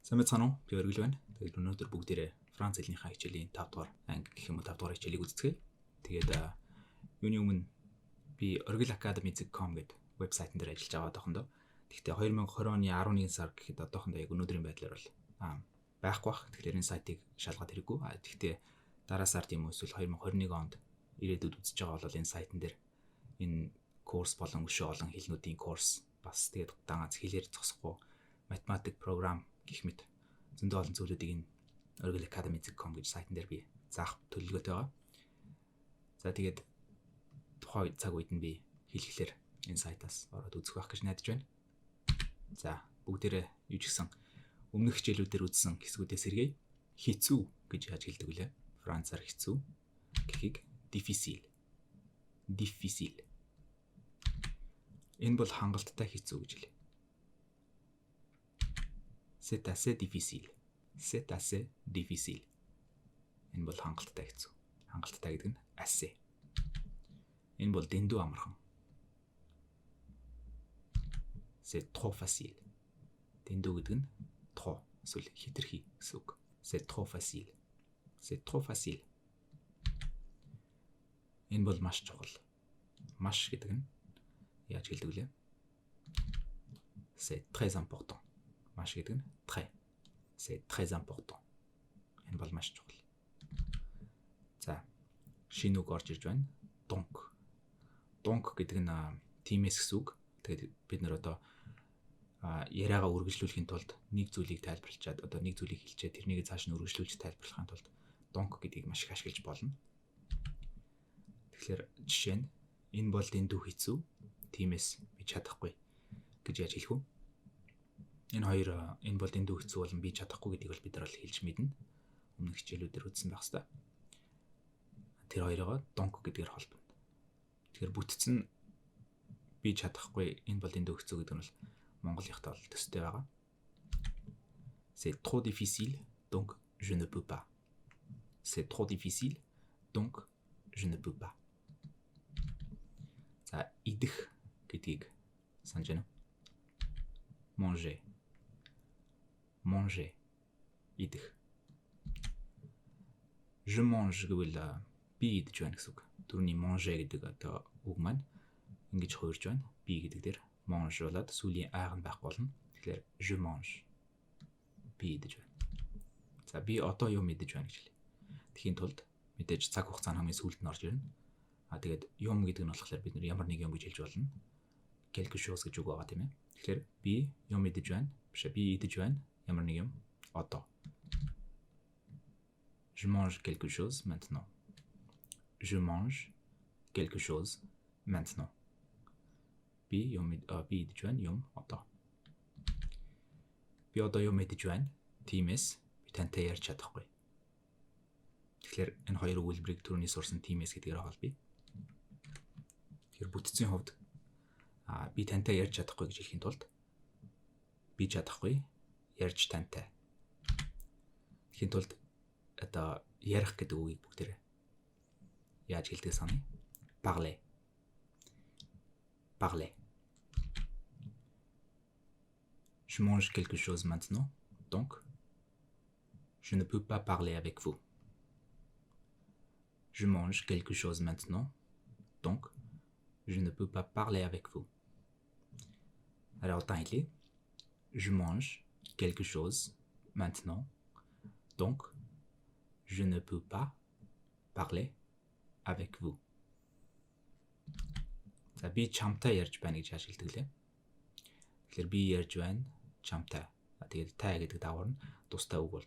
Сайн байцгаана уу? Би Оргил байна. Тэгээд өнөөдөр бүгдээрээ Франц хэлнийхээ хичээлийн 5 дугаар анги гэх юм уу 5 дугаар хичээлийг үздэцгээе. Тэгээд юуны өмнө би orgilacademy.com гэдэг вебсайтн дээр ажиллаж байгаа одоохондоо. Гэхдээ 2020 оны 11 сар гэхэд одоохондоо яг өнөөдрийн байдлаар бол байхгүй бах. Тэгэхээр энэ сайтыг шалгаад хэрэггүй. Гэхдээ дараа сард юм уу эсвэл 2021 онд ирээдүйд үзэж байгаа бол энэ сайтн дээр энэ курс болон өшөө олон хэлнүүдийн курс бас тэгээд ганц хэлээр зогсохгүй математик програм гэх мэт зөндөө олон зүйлүүдийг энэ orgilacademy.com гэж сайтн дээр би заах төлөвлөгөөтэй байгаа. За тэгээд тухайн цаг үед нь би хэлэхлээр энэ сайтаас ороод үзэх байх гэж найдаж байна. За бүгдээрээ юу ч гэсэн өмнөх хичээлүүдээр үзсэн хэсгүүдээс сэргээе. Хэцүү гэж яаж хэлдэг вүлээ? Францаар хэцүү гэхийг difficile. Энэ бол хангалттай хэцүү гэж хэлээ. C'est assez difficile. Энэ бол хангалттай хэцүү. Хангалттай гэдэг нь assez. Энэ бол дэндүү амархан. C'est trop facile. Дэндүү гэдэг нь trop эсвэл хэтэрхий гэсэн үг. C'est trop facile. Энэ бол маш чухал. Маш гэдэг нь яаж хэлдэг вүлээ? C'est très important. Маш гэдэг нь très. C'est très important. Энэ бол маш чухал. За шинэ үг орж ирж байна. Donc гэдэг нь тиймээс гэсэн үг. Тэгээд бид нэр одоо яриагаа үргэлжлүүлэхийн тулд нэг зүйлийг тайлбарлачаад одоо нэг зүйлийг хэлчихэд тэрнийг цааш нь үргэлжлүүлж тайлбарлахын тулд donc гэдгийг маш их ашиглаж болно. Тэгэхээр жишээ нь энэ бол дэндүү хэцүү. Тиймээс би чадахгүй гэж яаж хэлэх вэ? Энэ бол дэндүү хэцүү болон би чадахгүй гэдгийг бол бид нар бол хэлж мэднэ. Өмнөх хичээлүүдээр үзсэн байх хэвээр. Тэр хоёроо donc гэдгээр холбоно. Тэгэхээр бүтцэн би чадахгүй энэ бол дэндүү хэцүү гэдэг нь бол монголынхтай бол төстэй байгаа. C'est trop difficile, donc je ne peux pas. C'est trop difficile, donc je ne peux pas. За идэх гэдгийг санаж байна уу? Manger. Идэх. Je mange гэвэл би идэж байна гэсэн үг. Түрүүний manger гэдэг одоо үг маань ингэж хуурж байна. Би гэдэг дээр mange болоод сүүлийн айг нь байхгүй болно. Тэгэхээр je mange. Би идэж байна. За би одоо юу мэдэж байна гэж хэлээ. Тэхийн тулд мэдээж цаг хугацаа хамгийн сүүлд нь орж ирнэ. Тэгээд юм гэдэг нь болохоор бид нар ямар нэг юм гэж хэлж болно. Quelque chose гэж үг байгаа тийм ээ. Тэгэхээр би юм мэдэж байна. Би идэж байна. Ямар нэг юм одоо. Je mange quelque chose maintenant. Je mange quelque chose maintenant. Би идэж байна юм одоо. Би одоо юм мэдэж байна. Тиймээс би тантай ярьж чадахгүй. Тэгэхээр энэ хоёр өгүүлбэрийг түрүүний сурсан тиймээс гэдгээр холбоё. Тэгэхээр бүтцийн хувьд би тантай ярьж чадахгүй гэж хэлэхийн тулд би чадахгүй ярьж тантай. Тэгэхийн тулд одоо ярих гэдэг үгийг бүгдээрээ яаж хэлдэг санаа? Parler. Je mange quelque chose maintenant, donc je ne peux pas parler avec vous. Je mange quelque chose maintenant, donc je ne peux pas parler avec vous. Alors, je mange quelque chose maintenant, donc je ne peux pas parler avec vous. За би чамтай ярьж байна гэж ашигладаг лээ. Тэгэхээр би ярьж байна чамтай. Тэгээд тай гэдэг даавар нь тустай үг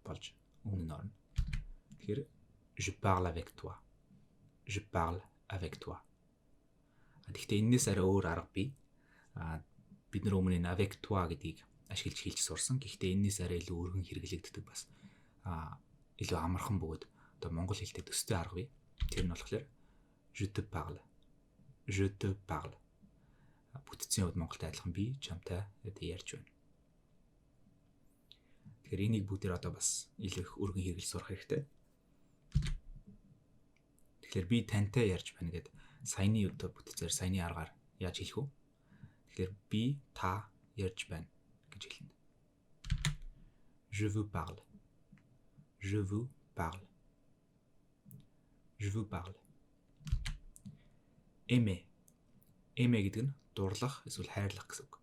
болж өмнө нь орно. Тэгэхээр je parle avec toi. Гэхдээ энэс арай өөр арга бий. Бид нар өмнө нь avec toi гэдгийг ашиглаж хэлж сурсан. Гэхдээ энэс арай илүү өргөн хэрэглэгддэг бас илүү амархан бөгөөд одоо монгол хэлтэй төстэй арга бий. Тэр нь болохоор je te parle. Бүтцийн хувьд монголтой адилхан би чамтай ярьж байна. Тэгэхээр энийг бүгдээр одоо бас илүү их өргөн хэрэглэж сурах хэрэгтэй. Тэгэхээр би тантай ярьж байна гэдэг саяны одоо бүтцээр саяны аргаар яаж хэлэх вэ? Тэгэхээр би та ярьж байна гэж хэлнэ. Je vous parle. Je vous parle. Je vous parle. Aimer. Aimer гэдэг нь дурлах эсвэл хайрлах гэсэн үг.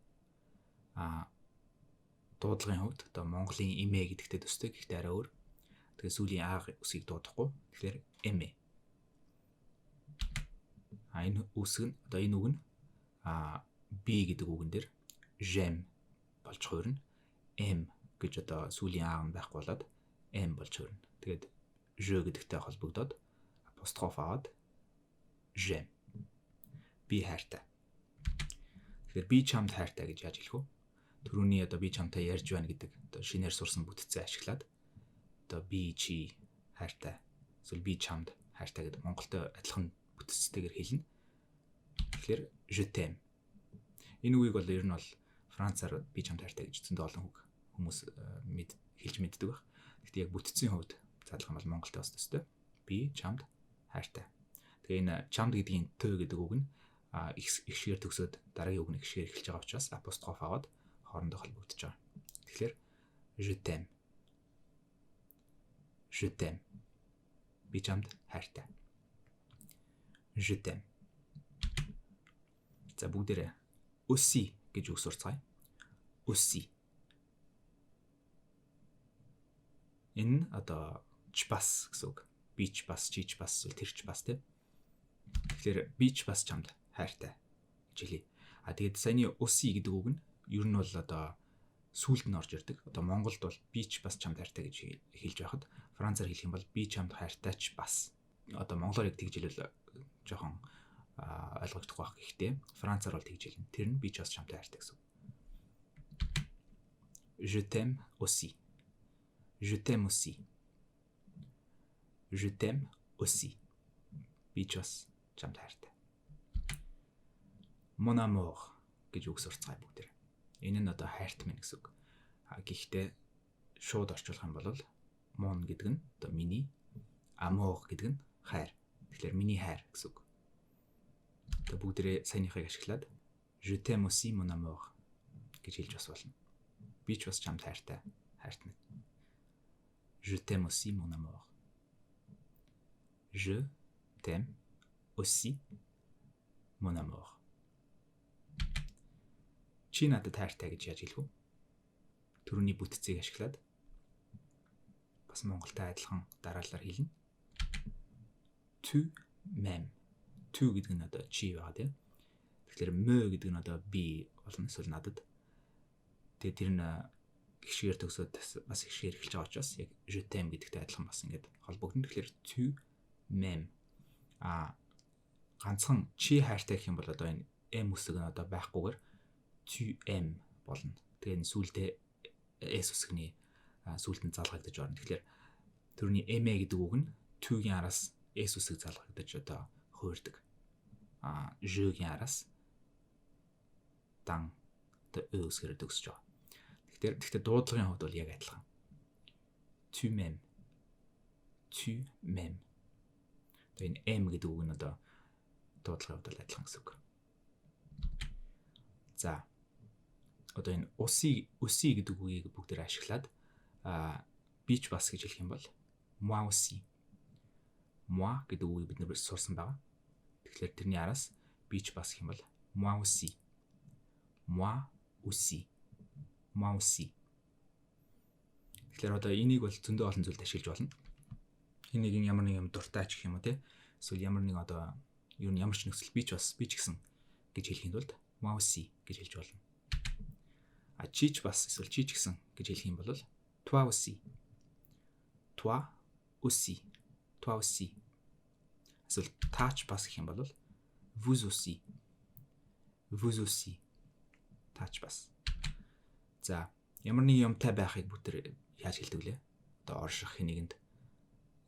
Дуудлагын хувьд одоо Монголын эмээ гэдэгтэй төстэй гэхдээ арай өөр. Тэгээ сүүлийн аа үсгийг дуудахгүй. Тэгэхээр aimer. Энэ үсэг нь одоо энэ үг нь би гэдэг үгэн дээр j'aime болж хуурна. Aime гэж одоо сүүлийн аа нь байхгүй болоод aime болж хуурна. Тэгээд je гэдэгтэй холбогдоод апостроф аваад j'aime. Би хайртай. Тэгэхээр би чамд хайртай гэж яаж хэлэх вэ? Түрүүний одоо би чамтай ярьж байна гэдэг одоо шинээр сурсан бүтцээ ашиглаад одоо би чи хайртай. Эсвэл би чамд хайртай гэдэг Монголтой адилхан бүтцтэйгээр хэлнэ. Тэгэхээр je t'aime. Энэ үгийг бол ер нь бол Францаар би чамд хайртай гэж зөндөө олон хүмүүс хэлж мэддэг байх. Гэхдээ яг бүтцийн хувьд задлах юм бол Монголтой бас төстэй. Би чамд хайртай. Тэгээ энэ чамд гэдгийн т гэдэг үг нь ихшгээр төгсөөд дараагийн үг нь ихшгээр эхэлж байгаа учраас апостроф аваад хоорондоо холбогдож байгаа. Тэгэхээр je t'aime. Je t'aime. Би чамд хайртай. Je t'aime. За бүгдээрээ aussi гэж үг сурцгаая. Aussi. Энэ одоо ч бас гэсэн үг. Би ч бас, чи ч бас, тэр ч бас тийм. Тэгэхээр би ч бас чамд хайртай гэж хэлье. Тэгээд саяны aussi гэдэг үг нь ер нь бол одоо сүулт нь орж ирдэг. Одоо Монголд бол би ч бас чамд хайртай гэж хэлж байхад Францаар хэлэх юм бол би чамд хайртай ч бас. Одоо монголоор яг тэгж хэлвэл жоохон ойлгогдохгүй байх. Гэхдээ Францаар бол тэгж хэлнэ. Тэр нь би ч бас чамд хайртай гэсэн. Je t'aime aussi. Je t'aime aussi. Je t'aime aussi. Би ч бас чамд хайртай. Mon amour гэж үг сурцгаая бүгдээр. Энэ нь одоо хайрт минь гэсэн үг. Гэхдээ шууд орчуулах юм бол mon гэдэг нь одоо миний, amour гэдэг нь хайр. Тэгэхээр миний хайр гэсэн үг. Тэгээ бүгдээрээ саяныхыг ашиглаад je t'aime aussi mon amour гэж хэлж бас болно. Би ч бас чамд хайртай. Хайрт минь. Je t'aime aussi mon amour. Je t'aime aussi mon amour. Чи надад хайртай гэж яаж хэлэх вэ? Төрөний бүтцийг ашиглаад бас Монголтай адилхан дараалалаар хэлнэ. Tu m'aimes. Tu гэдэг нь одоо чи байгаа тийм. Тэгэхээр me гэдэг нь одоо би болно эсвэл надад. Тэгээ тэр нь гişгээр төгсөөд бас гişгээр эхэлж байгаа учраас яг je t'aime гэдэгтэй адилхан бас ингээд холбогдно. Тэгэхээр tu m'aimes. Ганцхан чи хайртай гэх юм бол одоо энэ m үсэг нь одоо байхгүйгээр tu aimes болно. Тэгээ энэ сүүлдээ s үсгний сүүлд нь залгагдаж орно. Тэгэхээр төрний m гэдэг үг нь tu-гийн араас s үсэг залгагдаж одоо хуурдаг. je-гийн араас дан тэ үсгээр төгсөж байгаа. Тэгэхээр дуудлагын хувьд бол яг адилхан. Tu m'aimes. Tu m'aimes. Тэгээ энэ m гэдэг үг нь одоо дуудлагын хувьд адилхан гэсэн үг. За одоо энэ aussi гэдэг үгийг бүгдээр ашиглаад би ч бас гэж хэлэх юм бол moi aussi. Moi гэдэг үгийг бид нэр сурсан байгаа. Тэгэхээр тэрний араас би ч бас гэх юм бол moi aussi. Moi aussi. Moi aussi. Тэгэхээр одоо энийг бол зөндөө олон зүйлд ашиглаж болно. Энийг ямар нэг юм дуртай ч гэх юм уу те. Эсвэл ямар нэг одоо ер нь ямар ч нөхцөл би ч гэсэн гэж хэлэхийн тулд moi aussi гэж хэлж болно. Чи ч бас эсвэл чи ч гэсэн гэж хэлэх юм бол toi aussi. Toi aussi. Toi aussi. Эсвэл та ч бас гэх юм бол vous aussi. Vous aussi. Та ч бас. За ямар нэг юмтай байхыг бүтэр яаж хэлдэг лээ? Одоо орших нэгэнд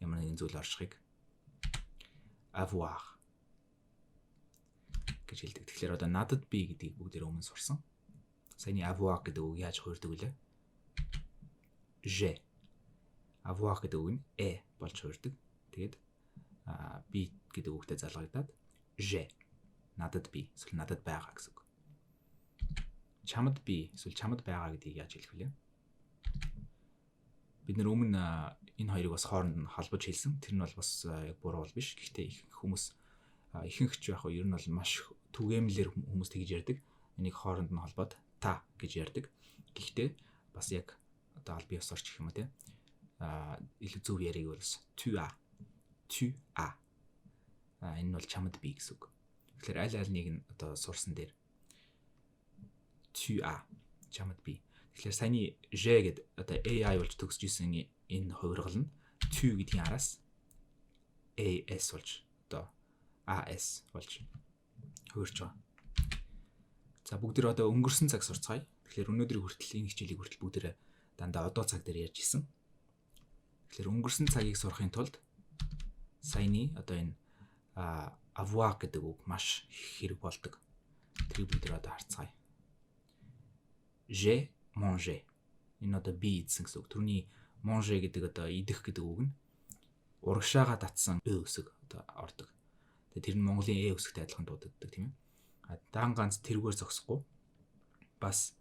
ямар нэгэн зүйл оршихыг avoir гэж хэлдэг. Тэгэхээр одоо надад би гэдгийг бүгдээр өмнө сурсан. Саяны avoir гэдэг үг яаж хуурдаг вэ? J'ai. Avoir гэдэг үг нь болж хуурдаг. Тэгээд би гэдэг үгтэй залгагдаад j'ai. Надад би эсвэл надад байгаа гэсэн үг. Чамд би эсвэл чамд байгаа гэдгийг яаж хэлэх вэ? бид нэр өмнө энэ хоёрыг бас хооронд нь холбож хэлсэн. Тэр нь бол бас яг буруу бол биш. Гэхдээ ихэнх хүмүүс ихэнхч яг нь ер нь бол маш түгээмлэр хүмүүс тэгж ярьдаг. Энийг хооронд нь холбоод та гэж ярьдаг. Гэхдээ бас яг одоо аль бие усарч гэх юм уу те. Илүү зөв яриг бол tu a. Энэ бол чамд би гэсэн үг. Тэгэхээр аль аль нэг нь одоо сурсан дээр tu a чамд би. Тэгэхээр саяны je гэдэг одоо AI болж төгсөж исэн энэ хувиргал нь tu гэдгийн араас as болж одоо as болж хувирч байгаа. За бүгд одоо өнгөрсөн цаг сурцгаая. Тэгэхээр өнөөдрийн хүртэл энэ хичээлийг хүртэл бүгд дандаа одоо цаг дээр ярьж исэн. Тэгэхээр өнгөрсөн цагийг сурахын тулд саяны одоо энэ avoir гэдэг үг маш хэрэг болдог. Тэрийг бүгд одоо харцгаая. J'ai mangé. Энэ одоо би идсэн гэсэн үг. Түрүүний manger гэдэг одоо идэх гэдэг үг нь урагшаага татсан ö үсэг одоо ордог. Тэгээ тэр нь Монголын э үсэгтэй адилхан дуудагддаг тийм ээ. Дан ганц тэргээр зогсохгүй бас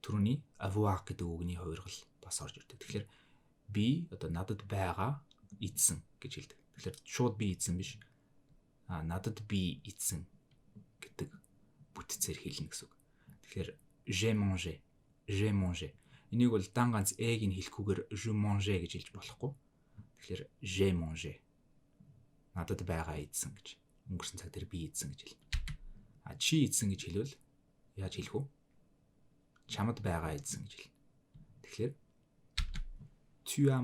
түрүүний avoir гэдэг үгний хувиргал бас орж ирдэг. Тэгэхээр би одоо надад байгаа идсэн гэж хэлдэг. Тэгэхээр шууд би идсэн биш. Надад би идсэн гэдэг бүтцээр хэлнэ гэсэн үг. Тэгэхээр j'ai mangé. Энийг бол дан ганц эг нь хэлэхгүйгээр je mange гэж хэлж болохгүй. Тэгэхээр j'ai mangé. Надад байгаа идсэн гэж. Өнгөрсөн цаг дээр би идсэн гэж хэлнэ. Чи идсэн гэж хэлвэл яаж хэлэх вэ? Чамд байгаа идсэн гэж хэлнэ. Тэгэхээр tu as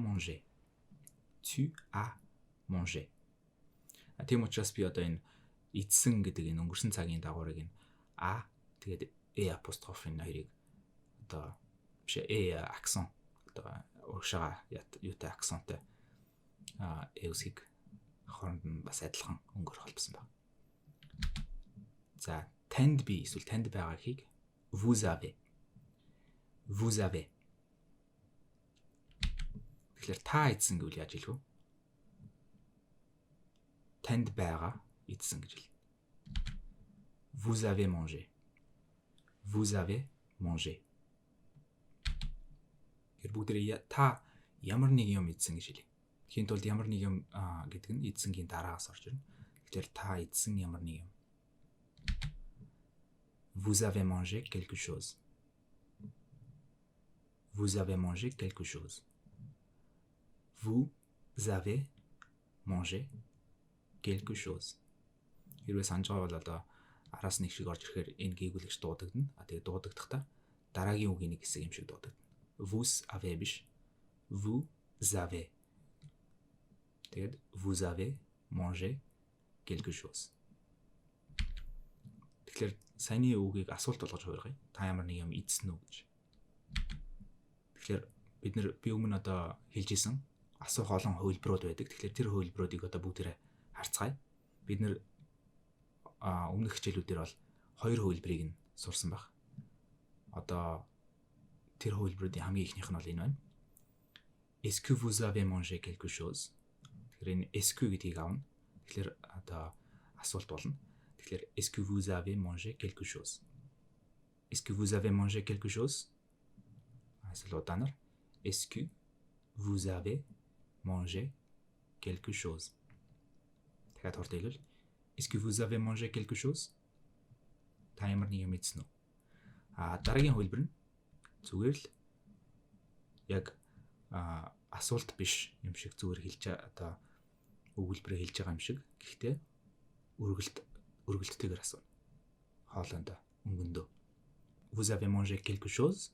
mangé. Тийм учраас би одоо энэ идсэн гэдэг энэ өнгөрсөн цагийн дагаврыг энэ тэгээд апострофын хоёрыг одоо биш акцент одоо урагшаага юутай акценттай эусиг хооронд нь бас адилхан өнгөөр холбосон байна. За танд би эсвэл танд байгаагийг vous avez. Тэгэхээр та идсэн гэвэл яаж хэлэх вэ? Танд байгаа идсэн гэж хэлнэ. Vous avez mangé. Тэр бүгдээ та ямар нэг юм идсэн гэж хэлье. Тэхийн тулд ямар нэг юм гэдэг нь идсэнгийн дараагаас орж ирнэ. Тэгэхээр та идсэн ямар нэг юм. Vous avez mangé quelque chose. Vous avez mangé quelque chose. Хэрвээ санаж байгаа бол одоо араас нэг шиг орж ирэхээр энэ гээгүүлэгч дуудагдана. Тэгээд дуудагдахдаа дараагийн үгийн нэг хэсэг юм шиг дуудагдана. Vous avez биш. Vous avez. Тэгээд vous avez mangé quelque chose. Тэгэхээр саяны үгийг асуулт болгож хувиргая. Та ямар нэг юм идсэн үү гэж. Тэгэхээр би өмнө одоо хэлж исэн асуух олон хувилбарууд байдаг. Тэгэхээр тэр хувилбаруудыг одоо бүгдээрээ харцгаая. Бид нэр өмнөх хичээлүүдээр бол хоёр хувилбарыг нь сурсан баг. Одоо тэр хувилбаруудын хамгийн ихнийх нь бол энэ байна. Est-ce que vous avez mangé quelque chose? Тэгэхээр энэ est-ce que гэдгийг авна. Тэгэхээр одоо асуулт болно. Тэгэхээр est-ce que vous avez mangé quelque chose? Est-ce que vous avez mangé quelque chose? Асуулт удаанаар est-ce que vous avez mangé quelque chose? Тэгэхээр хурд хэлвэл est-ce que vous avez mangé quelque chose? Та ямар нэг юм идсэн үү? Дараагийн хувилбар нь зүгээр л яг асуулт биш юм шиг зүгээр хэлж одоо өгүүлбэрээ хэлж байгаа юм шиг. Гэхдээ өргөлттэйгээр асууна. Хоолойндоо өнгөндөө. Vous avez mangé quelque chose?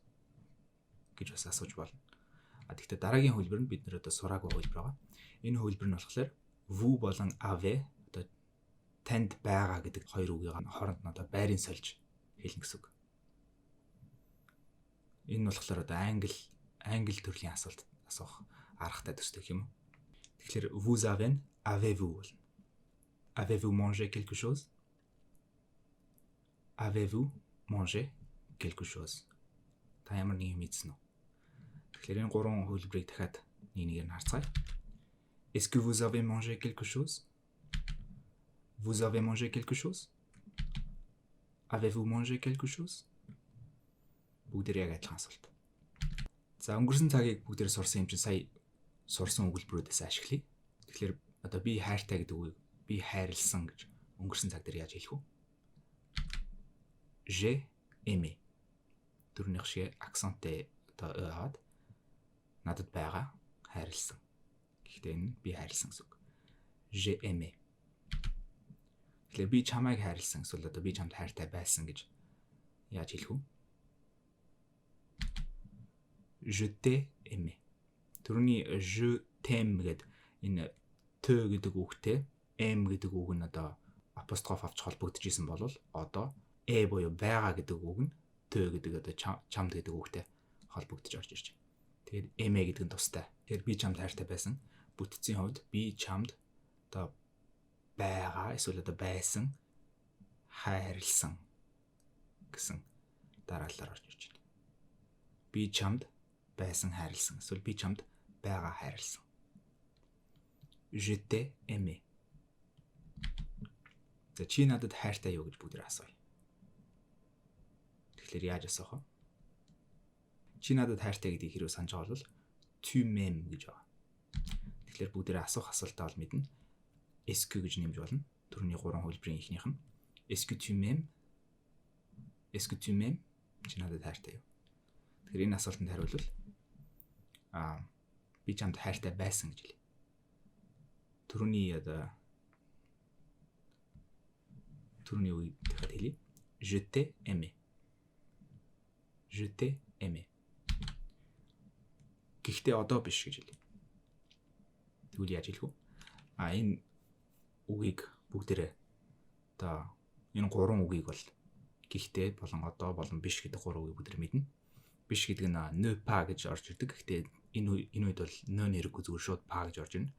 гэж бас асууж болно. Тэгэхдээ дараагийн хувилбар нь бид нэр одоо сураагүй хувилбар байгаа. Энэ хувилбар нь болохоор vous болон avez одоо танд байгаа гэдэг хоёр үгийг хооронд нь одоо байрын сольж хэлнэ гэсэн үг. Энэ нь болохоор одоо англи төрлийн асуулт асуух аргатай төстэй юм уу? Тэгэхээр vous avez-vous болно. Avez-vous mangé quelque chose? Avez-vous mangé quelque chose? Та ямар нэг юм идсэн үү? Тэгэхээр энэ гурван хувилбарыг дахиад нэгээр нь харцгаая. Est-ce que vous avez mangé quelque chose? Vous avez mangé quelque chose? Avez-vous mangé quelque chose? Бүгдээр яг адилхан асуулт. За өнгөрсөн цагийг бүгдээр сурсан юм чинь сая сурсан өгүүлбэрүүдээс ашиглая. Тэгэхээр одоо би хайртай гэдэг үгийг би хайрлсан гэж өнгөрсөн цаг дээр яаж хэлэх вэ? J'ai aimé. Түрүүнийх шиг акценттэй одоо аваад надад байгаа хайрлсан. Гэхдээ энэ би хайрлсан гэсэн үг. J'ai aimé. Тэгэхээр би чамайг хайрлсан эсвэл одоо би чамд хайртай байсан гэж яаж хэлэх вэ? Je t'ai aimé. Түрүүний je t'aime гэдэг энэ т гэдэг үгтэй m гэдэг үг нь одоо апостроф авч холбогдож исэн бол одоо буюу байгаа гэдэг үг нь т гэдэг одоо чамд гэдэг үгтэй холбогдож орж ирж байна. Тэгээд эмэ гэдэг нь тустай. Тэгэхээр би чамд хайртай байсан. Бүтцийн хувьд би чамд одоо байгаа эсвэл одоо байсан хайрлсан гэсэн дараалалаар орж ирж байна. Би чамд байсан хайрлсан эсвэл би чамд байгаа хайрлсан. Je t'ai aimé. За чи надад хайртай юу гэж бүгд асууя. Тэгэхээр яаж асуух вэ? Чи надад хайртай гэдгийг хэрвээ санаж байгаа бол tu m'aimes гэж байгаа. Тэгэхээр бүгдээ асуух асуултаа бол мэднэ. Est-ce que гэж нэмж болно. Түрүүний 3 хөлбөрийн ихнийх нь. Est-ce que tu m'aimes? Est-ce que tu m'aimes? Чи надад хайртай юу? Тэгэхээр энэ асуултанд хариулвал би чамд хайртай байсан гэж хэлье. Түрүүний үгийг дахиад хэлье. Je t'ai aimé. Je t'ai aimé. Гэхдээ одоо биш гэж хэлье. Тэгвэл яаж хэлэх вэ? Энэ үгийг бүгдээрээ одоо энэ 3 үгийг бол гэхдээ болон одоо болон биш гэдэг 3 үгийг бүгдээр мэднэ. Биш гэдэг нь ne pas гэж орж ирдэг. Гэхдээ энэ үед бол ne нэргүй зүгээр шууд pas гэж орж ирнэ.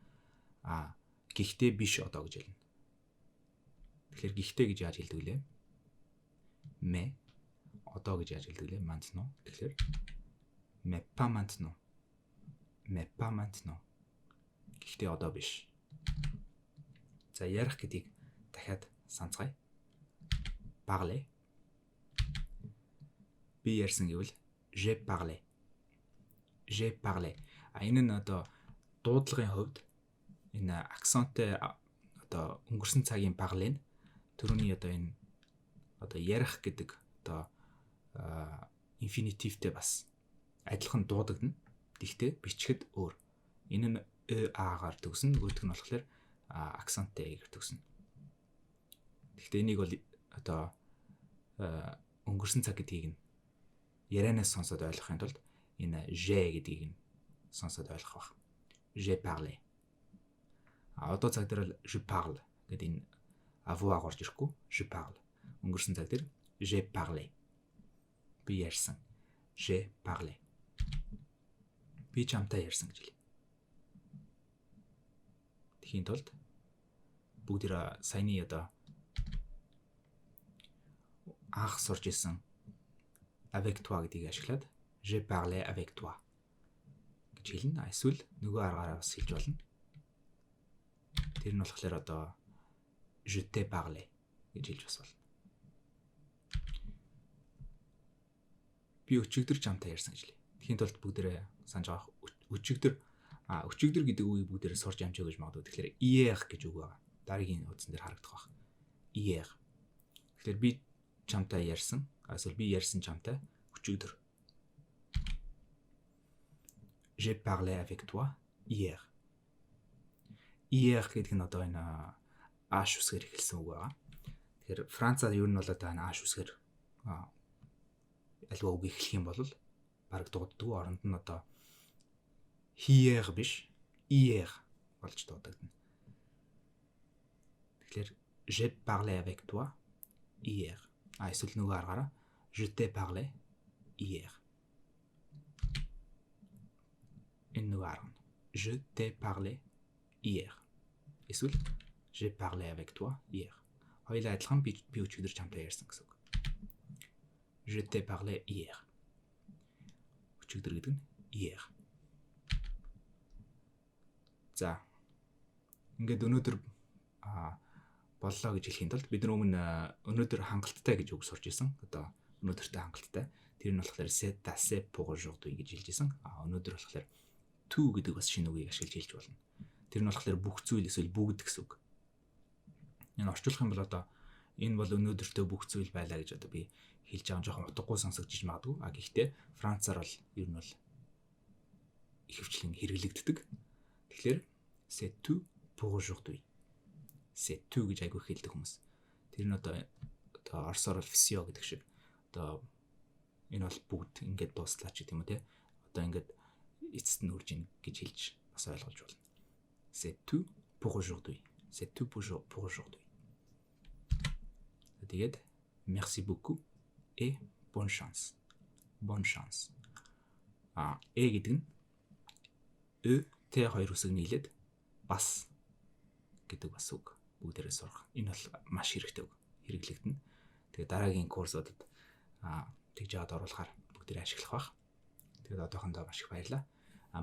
Гэхдээ биш одоо гэж хэлнэ. Тэгэхээр гэхдээ гэж яаж хэлдэг вэ? Mais одоо гэж яаж хэлдэг вэ? Maintenant. Тэгэхээр mais pas maintenant. Mais pas maintenant. Гэхдээ одоо биш. За ярих гэдгийг дахиад санацгаая. Parler. Би ярьсан гэвэл j'ai parlé. J'ai parlé. Энэ нь одоо дуудлагын хувьд энэ акценттэй одоо өнгөрсөн цагийн parler нь түрүүний одоо энэ одоо ярих гэдэг одоо инфинитивтэй бас адилхан дуудагдана. Гэхдээ бичгэд өөр. Энэ нь а-гаар төгсөн, нөгөөх нь болохоор акценттэй гэр төгсөн. Гэхдээ энийг бол одоо өнгөрсөн цаг гэдгийг нь ярианаас сонсоод ойлгохын тулд энэ j'ai гэдгийг нь сонсоод ойлгох байх. J'ai parlé. Одоо цаг дээр л je parle гэдэг энэ avoir орж ирэхгүй. Je parle. Өнгөрсөн цаг дээр j'ai parlé. Би ярьсан. J'ai parlé. Би чамтай ярьсан гэж хэлье. Тэхийн тулд бүгд саяны одоо анх сурж исэн avec toi гэдгийг ашиглаад j'ai parlé avec toi гэж хэлнэ. Эсвэл нөгөө аргаараа бас хэлж болно. Тэр нь болохоор одоо je t'ai parlé гэж хэлж бас болно. Би өчигдөр чамтай ярьсан гэж хэлье. Тэхийн тулд бүгдээрээ санаж байгаа өчигдөр гэдэг үгийг бүгдээрээ сурж амжаа гэж магадгүй. Тэгэхээр hier гэж үг байгаа. Дараагийн утсан дээр харагдах байх. Hier. Тэгэхээр би чамтай ярьсан. Эсвэл би ярьсан чамтай өчигдөр. J'ai parlé avec toi hier. Hier гэдэг нь одоо энэ аш үсгээр эхэлсэн үг байгаа. Тэгэхээр Францад ер нь бол одоо энэ аш үсгээр альва үг эхлэх юм бол бараг дууддаг. Оронд нь одоо hier биш hier болж дуудагдана. Тэгэхээр j'ai parlé avec toi hier. Эсвэл нөгөө аргаараа je t'ai parlé hier. Энэ нөгөө арга. Je t'ai parlé hier. Эсвэл j'ai parlé avec toi hier. Хоёулаа адилхан би өчигдөр чамтай ярьсан гэсэн үг. Je t'ai parlé hier. Өчигдөр гэдэг нь hier. За. Ингээд өнөөдөр боллоо гэж хэлхийн тулд бид өнөөдөр хангалттай гэж үг сурч ирсэн. Одоо өнөөдөртэй хангалттай. Тэр нь болохоор c'est assez pour aujourd'hui гэж хэлж ирсэн. Өнөөдөр болохоор tout гэдэг бас шинэ үгийг ашиглаж хэлж болно. Тэр нь болохоор бүх зүйл эсвэл бүгд гэсэн үг. Энэ орчуулах юм бол одоо энэ бол өнөөдөртөө бүх зүйл байлаа гэж одоо би хэлж байгаа жоохон утгагүй сонсогдож магадгүй. А гэхдээ Францаар бол ер нь бол ихэвчлэн хэрэглэгддэг. Тэгэхээр c'est tout pour aujourd'hui. C'est tout гэж айгүй хэлдэг хүмүүс. Тэр нь одоо орсоор бол все гэдэг шиг. Одоо энэ бол бүгд ингээд дууслаа ч гэдэм үү те. Одоо ингээд эцэст нь үрж ийн гэж хэлж бас ойлгож болно. C'est tout pour aujourd'hui. C'est tout pour aujourd'hui. Тэгээд merci beaucoup et bonne chance. Bonne chance. Гэдэг нь Т хоёр үсэг нийлээд бас гэдэг бас үг. Бүгдээрээ сурах. Энэ бол маш хэрэгтэй үг. Хэрэглэгдэнэ. Тэгээд дараагийн курсуудад тэгж яагаад оруулахаар бүгдээрээ ашиглах бах. Тэгээд одоохондоо маш их баярлалаа.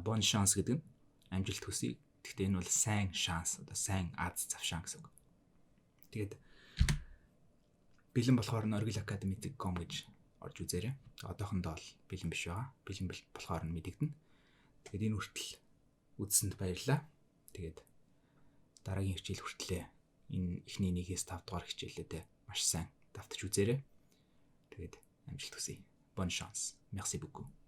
Bon chance гэдэг нь амжилт хүсье. Гэхдээ энэ бол сайн шанс, одоо сайн аз завшаан гэсэн үг. Тэгээд бэлэн болохоор orgilacademy.com гэж орж үзээрэй. Одоохондоо л бэлэн биш байгаа. Бэлэн болохоор нь мэдэгдэнэ. Тэгээд энэ хүртэл үзсэнд баярлалаа. Тэгээд дараагийн хичээл хүртлээ энэ эхний 1-5 дугаар хичээлүүдээ маш сайн давтаж үзээрэй. Тэгээд амжилт хүсье. Bonne chance. Merci beaucoup.